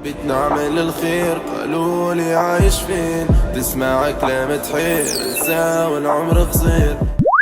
بتنعمل الخير قالوا لي عايش فين تسمع كلام تحير انسى والعمر قصير.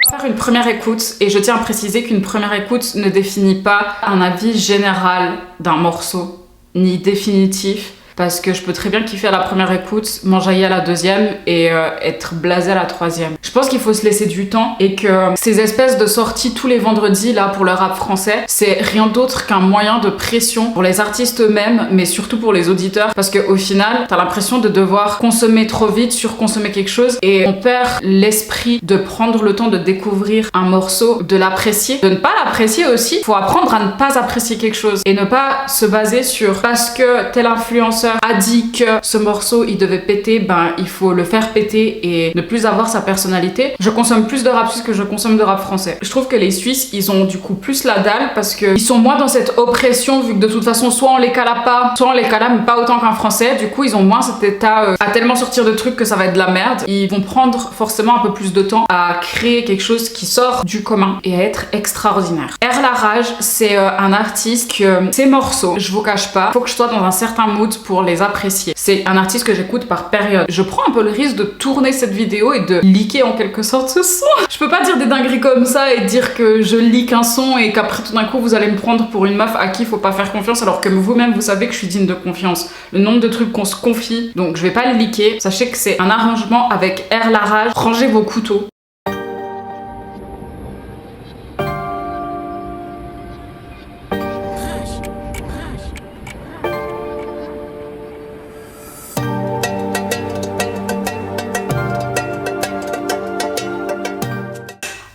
Faire une première écoute, et je tiens à préciser qu'une première écoute ne définit pas un avis général d'un morceau, ni définitif, parce que je peux très bien kiffer à la première écoute, m'enjailler à la deuxième et être blasé à la troisième. Je pense qu'il faut se laisser du temps et que ces espèces de sorties tous les vendredis là pour le rap français, c'est rien d'autre qu'un moyen de pression pour les artistes eux-mêmes, mais surtout pour les auditeurs, parce qu'au final, t'as l'impression de devoir consommer trop vite, surconsommer quelque chose, et on perd l'esprit de prendre le temps de découvrir un morceau, de l'apprécier, de ne pas l'apprécier aussi. Faut apprendre à ne pas apprécier quelque chose et ne pas se baser sur parce que tel influenceur a dit que ce morceau il devait péter, ben il faut le faire péter et ne plus avoir sa personnalité. Je consomme plus de rap suisse que je consomme de rap français. Je trouve que les Suisses ils ont du coup plus la dalle parce qu'ils sont moins dans cette oppression, vu que de toute façon soit on les cala pas, soit on les cala mais pas autant qu'un français. Du coup ils ont moins cet état à tellement sortir de trucs que ça va être de la merde. Ils vont prendre forcément un peu plus de temps à créer quelque chose qui sort du commun et à être extraordinaire. R La Rage, c'est un artiste que ses morceaux, je vous cache pas, faut que je sois dans un certain mood pour les apprécier. C'est un artiste que j'écoute par période. Je prends un peu le risque de tourner cette vidéo et de leaker en quelque sorte ce son. Je peux pas dire des dingueries comme ça et dire que je leak un son et qu'après tout d'un coup vous allez me prendre pour une meuf à qui il faut pas faire confiance alors que vous-même vous savez que je suis digne de confiance. Le nombre de trucs qu'on se confie, donc je vais pas le leaker. Sachez que c'est un arrangement avec R La Rage. Rangez vos couteaux.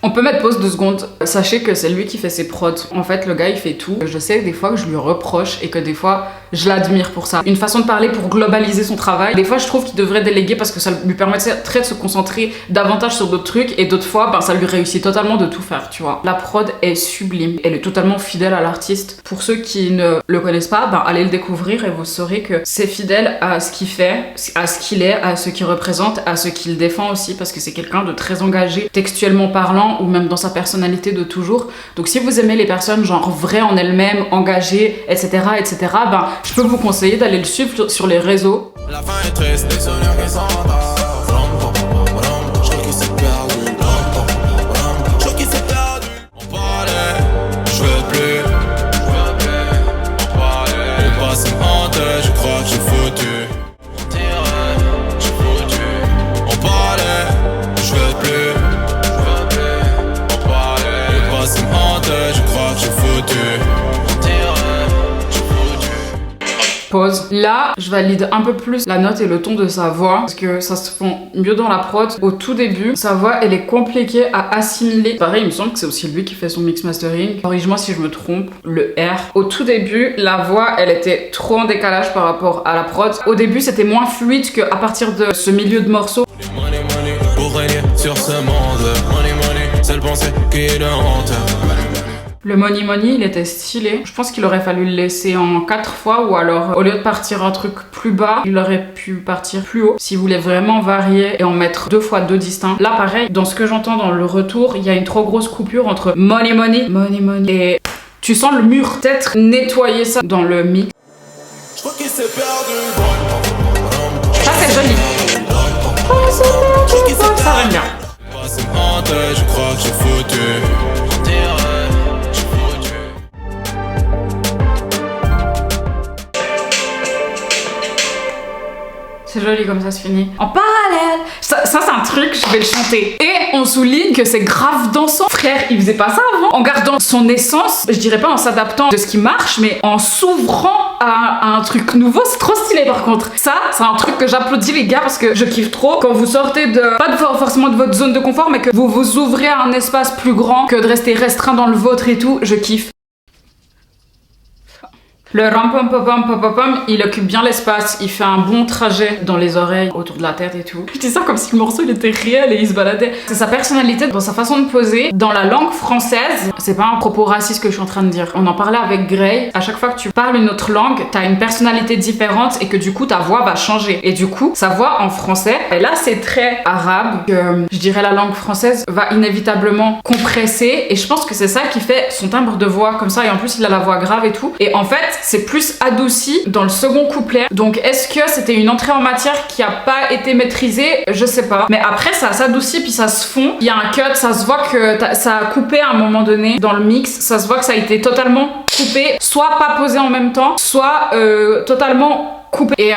On peut mettre pause 2 secondes. Sachez que c'est lui qui fait ses prods. En fait, le gars, il fait tout. Je sais des fois que je lui reproche et que des fois, je l'admire pour ça. Une façon de parler pour globaliser son travail. Des fois, je trouve qu'il devrait déléguer parce que ça lui permettrait de se concentrer davantage sur d'autres trucs et d'autres fois, ben, ça lui réussit totalement de tout faire, tu vois. La prod est sublime. Elle est totalement fidèle à l'artiste. Pour ceux qui ne le connaissent pas, ben, allez le découvrir et vous saurez que c'est fidèle à ce qu'il fait, à ce qu'il est, à ce qu'il représente, à ce qu'il défend aussi parce que c'est quelqu'un de très engagé, textuellement parlant, ou même dans sa personnalité de toujours. Donc si vous aimez les personnes genre vraies en elles-mêmes, engagées, etc., ben je peux vous conseiller d'aller le suivre sur les réseaux. La fin est triste, des souvenirs qui s'endorment. Je crois qu'il s'est perdu. Je crois qu'il s'est perdu. On parlait, je veux plus. On parlait, le passé me hantait, je crois que j'ai foutu. J'ai foutu. On parlait, je veux plus. Je crois que j'ai foutu. Pause. Là, je valide un peu plus la note et le ton de sa voix parce que ça se fond mieux dans la prod. Au tout début, sa voix, elle est compliquée à assimiler. Pareil, il me semble que c'est aussi lui qui fait son mix mastering. Corrige-moi si je me trompe, le R. Au tout début, la voix, elle était trop en décalage par rapport à la prod. Au début, c'était moins fluide qu'à partir de ce milieu de morceau. Money, money, pour régner sur ce monde. Money, money, seule pensée qui est de honte. Le Money Money, il était stylé. Je pense qu'il aurait fallu le laisser en 4 fois ou alors au lieu de partir un truc plus bas, il aurait pu partir plus haut. S'il voulait vraiment varier et en mettre 2 fois 2 distincts. Là pareil, dans ce que j'entends dans le retour, il y a une trop grosse coupure entre Money Money, Money Money et tu sens le mur. Peut-être nettoyer ça dans le mix. Je crois qu'il s'est perdu. Ça c'est joli. Ça va bien. Je crois que j'ai foutu. C'est joli comme ça se finit. En parallèle, ça c'est un truc, je vais le chanter. Et on souligne que c'est grave dansant. Frère, il faisait pas ça avant. En gardant son essence, je dirais pas en s'adaptant de ce qui marche, mais en s'ouvrant à un truc nouveau, c'est trop stylé par contre. Ça, c'est un truc que j'applaudis les gars parce que je kiffe trop. Quand vous sortez pas forcément de votre zone de confort, mais que vous vous ouvrez à un espace plus grand que de rester restreint dans le vôtre et tout, je kiffe. Le ram-pom-pom-pom-pom-pom, il occupe bien l'espace, il fait un bon trajet dans les oreilles, autour de la tête et tout. Je dis ça comme si le morceau il était réel et il se baladait. C'est sa personnalité, dans sa façon de poser. Dans la langue française, c'est pas un propos raciste que je suis en train de dire. On en parlait avec Gray. À chaque fois que tu parles une autre langue, t'as une personnalité différente et que du coup ta voix va changer. Et du coup, sa voix en français, elle a ses traits arabes que je dirais la langue française va inévitablement compresser. Et je pense que c'est ça qui fait son timbre de voix comme ça. Et en plus, il a la voix grave et tout. Et en fait, c'est plus adouci dans le second couplet. Donc est-ce que c'était une entrée en matière qui a pas été maîtrisée? Je sais pas. Mais après ça s'adoucit puis ça se fond. Il y a un cut, ça se voit que ça a coupé à un moment donné dans le mix. Ça se voit que ça a été totalement coupé, soit pas posé en même temps, soit totalement coupé. Et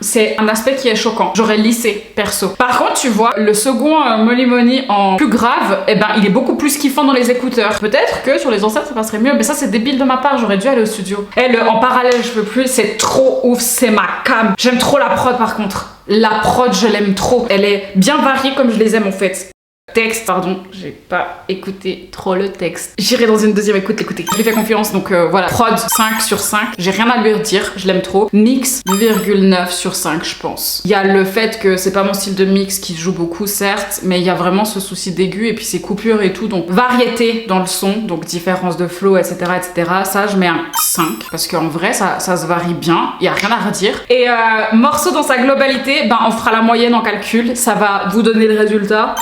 c'est un aspect qui est choquant. J'aurais lissé, perso. Par contre, tu vois, le second Molly Money en plus grave, eh ben, il est beaucoup plus kiffant dans les écouteurs. Peut-être que sur les enceintes, ça passerait mieux, mais ça, c'est débile de ma part. J'aurais dû aller au studio. Et en parallèle, je peux plus. C'est trop ouf. C'est ma cam. J'aime trop la prod, par contre. La prod, je l'aime trop. Elle est bien variée comme je les aime, en fait. Texte, pardon, j'ai pas écouté trop le texte. J'irai dans une deuxième écoute l'écouter. Je lui fais confiance, donc voilà. Prod 5 sur 5, j'ai rien à lui dire, je l'aime trop. Mix 2,9 sur 5, je pense. Il y a le fait que c'est pas mon style de mix qui joue beaucoup, certes, mais il y a vraiment ce souci d'aigu et puis ces coupures et tout, donc variété dans le son, donc différence de flow, etc., etc. Ça, je mets un 5, parce qu'en vrai, ça se varie bien, il y a rien à redire. Et morceau dans sa globalité, ben on fera la moyenne en calcul, ça va vous donner le résultat.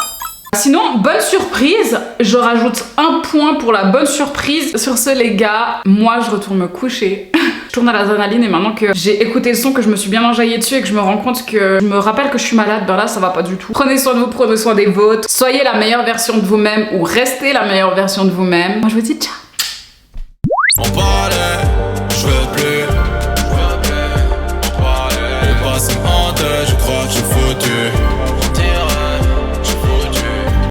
Sinon, bonne surprise, je rajoute un point pour la bonne surprise. Sur ce les gars, moi je retourne me coucher. Je tourne à l'adrénaline et maintenant que j'ai écouté le son, que je me suis bien enjaillée dessus et que je me rends compte que je me rappelle que je suis malade, ben là ça va pas du tout. Prenez soin de vous, prenez soin des vôtres, soyez la meilleure version de vous-même ou restez la meilleure version de vous-même. Moi je vous dis ciao.